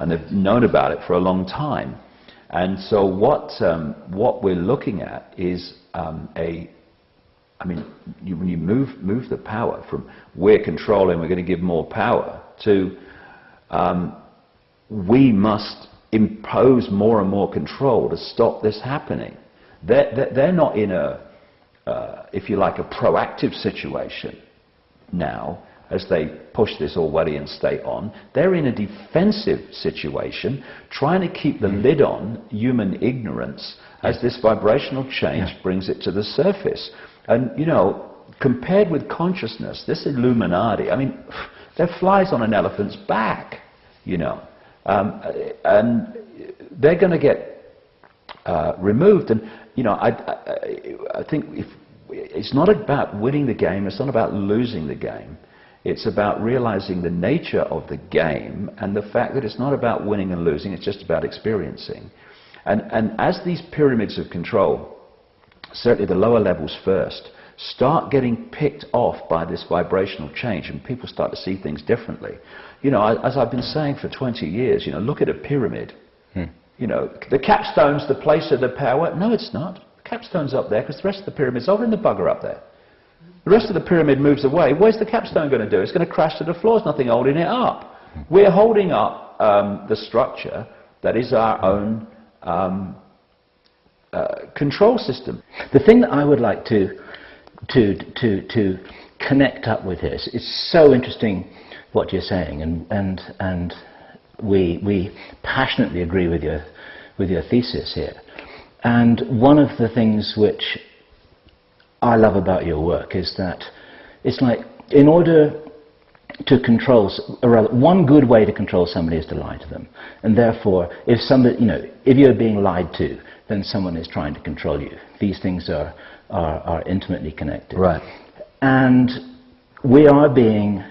and they've known about it for a long time. And so what we're looking at is when you move the power from we're controlling, we're going to give more power, to we must impose more and more control to stop this happening. They're not in a, if you like, a proactive situation now, as they push this Orwellian state on. They're in a defensive situation, trying to keep the lid on human ignorance as this vibrational change brings it to the surface. And, you know, compared with consciousness, this Illuminati, I mean, they're flies on an elephant's back, you know. And they're going to get removed. And, you know, I think it's not about winning the game, it's not about losing the game. It's about realizing the nature of the game and the fact that it's not about winning and losing, it's just about experiencing. And as these pyramids of control, certainly the lower levels first, start getting picked off by this vibrational change and people start to see things differently. You know, as I've been saying for 20 years, you know, look at a pyramid. You know, the capstone's the place of the power. No, it's not. The capstone's up there because the rest of the pyramid's over in the bugger up there. The rest of the pyramid moves away. Where's the capstone going to do? It's going to crash to the floor. There's nothing holding it up. We're holding up the structure that is our own control system. The thing that I would like to connect up with this, it's so interesting what you're saying, and we passionately agree with your thesis here. And one of the things which I love about your work is that it's like, in order to control, or rather, one good way to control somebody is to lie to them. And therefore, if somebody, you know, if you're being lied to, then someone is trying to control you. These things are intimately connected. Right. And we are being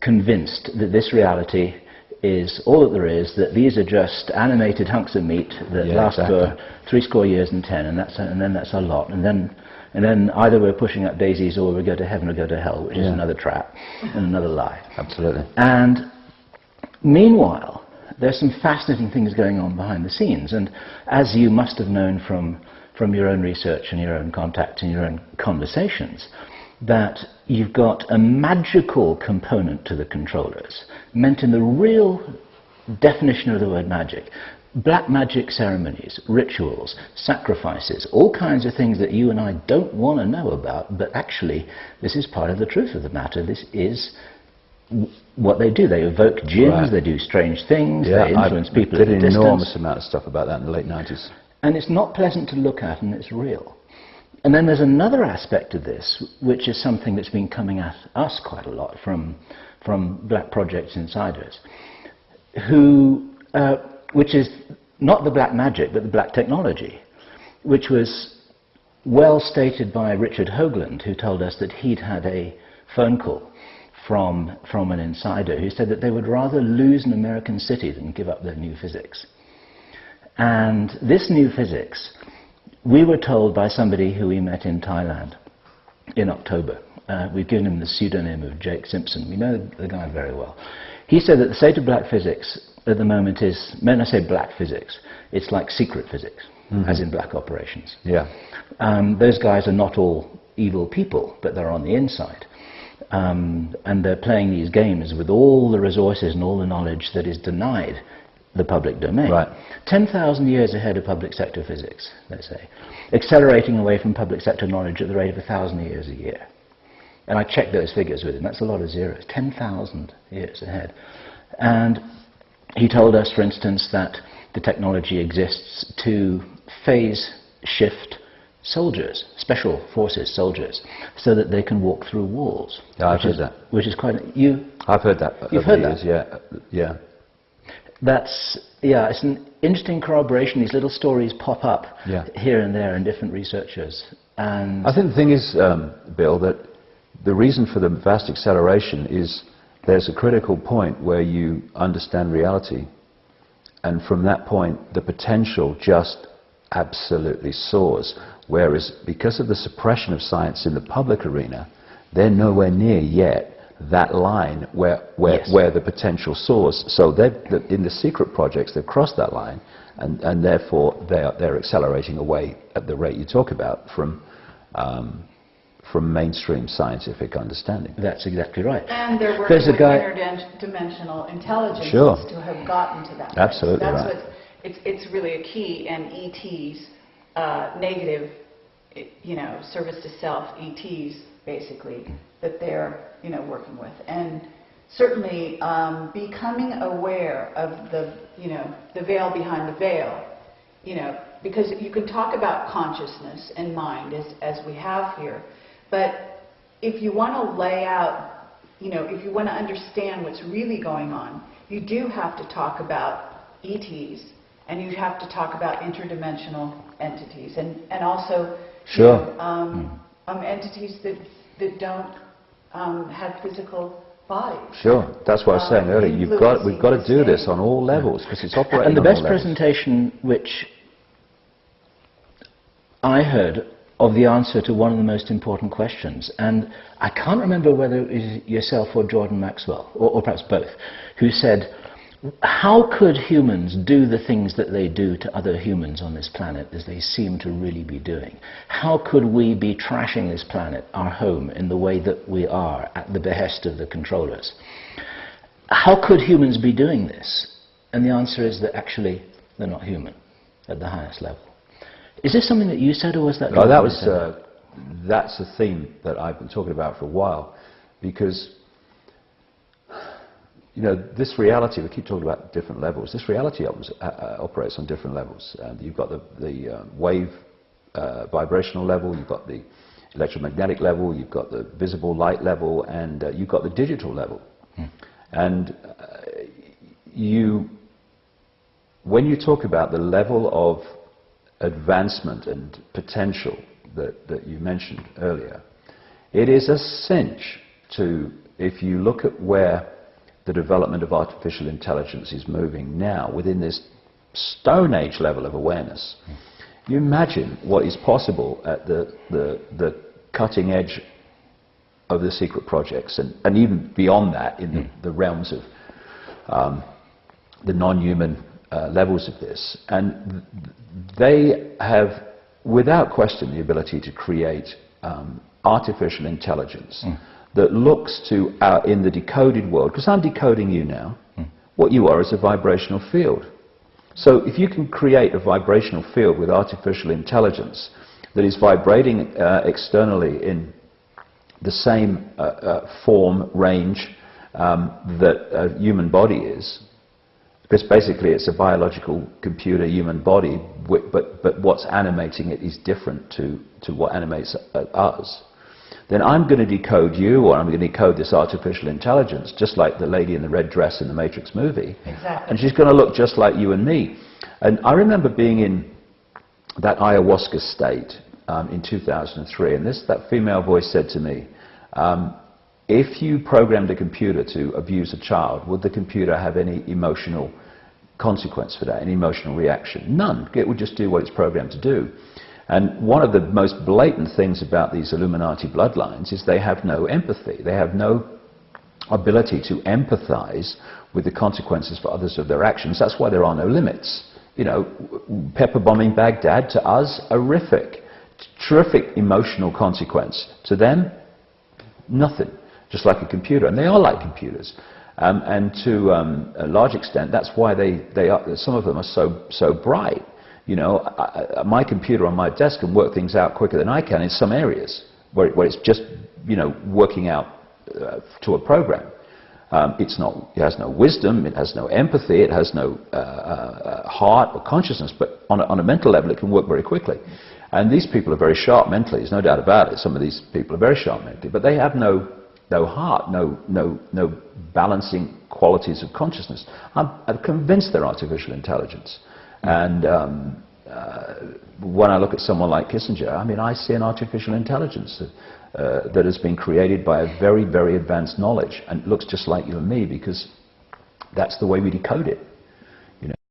convinced that this reality is all that there is, that these are just animated hunks of meat that last for 70 years and 10, and then that's a lot. And then either we're pushing up daisies or we go to heaven or go to hell, which is another trap and another lie. Absolutely. And meanwhile, there's some fascinating things going on behind the scenes. And as you must have known from your own research and your own contacts and your own conversations, that you've got a magical component to the controllers, meant in the real definition of the word magic. Black magic ceremonies, rituals, sacrifices, all kinds of things that you and I don't want to know about, but actually this is part of the truth of the matter. This is what they do. They evoke jinns, they do strange things, they influence people at a distance. I did an enormous amount of stuff about that in the late 90s. And it's not pleasant to look at, and it's real. And then there's another aspect of this, which is something that's been coming at us quite a lot from black projects insiders, which is not the black magic, but the black technology, which was well stated by Richard Hoagland, who told us that he'd had a phone call from an insider who said that they would rather lose an American city than give up their new physics. And this new physics, we were told by somebody who we met in Thailand in October. We've given him the pseudonym of Jake Simpson. We know the guy very well. He said that the state of black physics at the moment is, when I say black physics, it's like secret physics, as in black operations. Yeah. Those guys are not all evil people, but they're on the inside. And they're playing these games with all the resources and all the knowledge that is denied the public domain. Right. 10,000 years ahead of public sector physics, let's say, accelerating away from public sector knowledge at the rate of 1,000 years a year. And I checked those figures with him. That's a lot of zeros. 10,000 years ahead. And he told us, for instance, that the technology exists to phase shift soldiers, special forces soldiers, so that they can walk through walls. Yeah, I've heard that. Which is quite... I've heard that. You've heard that? Yeah. That's, it's an interesting corroboration. These little stories pop up here and there in different researchers. And I think the thing is, Bill, that the reason for the vast acceleration is there's a critical point where you understand reality, and from that point the potential just absolutely soars. Whereas because of the suppression of science in the public arena, they're nowhere near yet that line where the potential soars. So in the secret projects, they've crossed that line, and therefore they're accelerating away at the rate you talk about from mainstream scientific understanding. That's exactly right. And they're working with interdimensional intelligence to have gotten to that. Absolutely That's right. It's really a key, and ETs, negative, service to self, ETs, basically, that they're, working with. And certainly becoming aware of the veil behind the veil, because you can talk about consciousness and mind as we have here, but if you want to lay out, if you want to understand what's really going on, you do have to talk about ETs, and you have to talk about interdimensional entities, and also entities that don't have physical bodies. Sure, that's what I was saying earlier. We've got to do this on all levels, because it's operating And the on all best levels. presentation which I heard of the answer to one of the most important questions, and I can't remember whether it was yourself or Jordan Maxwell, or perhaps both, who said, how could humans do the things that they do to other humans on this planet as they seem to really be doing? How could we be trashing this planet, our home, in the way that we are at the behest of the controllers? How could humans be doing this? And the answer is that actually they're not human at the highest level. Is this something that you said, or was that... No, that's a theme that I've been talking about for a while, because this reality, we keep talking about different levels, this reality operates on different levels. You've got the wave vibrational level, you've got the electromagnetic level, you've got the visible light level, and you've got the digital level. And when you talk about the level of advancement and potential that you mentioned earlier, it is a cinch to, if you look at where the development of artificial intelligence is moving now, within this Stone Age level of awareness, you imagine what is possible at the cutting edge of the secret projects, and even beyond that in the realms of the non-human levels of this. And they have, without question, the ability to create artificial intelligence that looks to, in the decoded world, because I'm decoding you now, what you are is a vibrational field. So if you can create a vibrational field with artificial intelligence that is vibrating externally in the same form, range that a human body is, because basically it's a biological computer human body, but what's animating it is different to what animates us, then I'm going to decode you, or I'm going to decode this artificial intelligence, just like the lady in the red dress in the Matrix movie. Exactly. And she's going to look just like you and me. And I remember being in that ayahuasca state in 2003, and that female voice said to me, if you programmed a computer to abuse a child, would the computer have any emotional consequence for that, any emotional reaction? None. It would just do what it's programmed to do. And one of the most blatant things about these Illuminati bloodlines is they have no empathy. They have no ability to empathize with the consequences for others of their actions. That's why there are no limits. Pepper bombing Baghdad, to us, horrific, terrific emotional consequence. To them, nothing. Just like a computer. And they are like computers. And to a large extent, that's why some of them are so bright. My computer on my desk can work things out quicker than I can in some areas where it's just, working out to a program. It has no wisdom, it has no empathy, it has no heart or consciousness, but on a mental level it can work very quickly. And these people are very sharp mentally, there's no doubt about it. Some of these people are very sharp mentally, but they have no heart, no balancing qualities of consciousness. I'm convinced they're artificial intelligence. And when I look at someone like Kissinger, I see an artificial intelligence that has been created by a very, very advanced knowledge, and it looks just like you and me, because that's the way we decode it.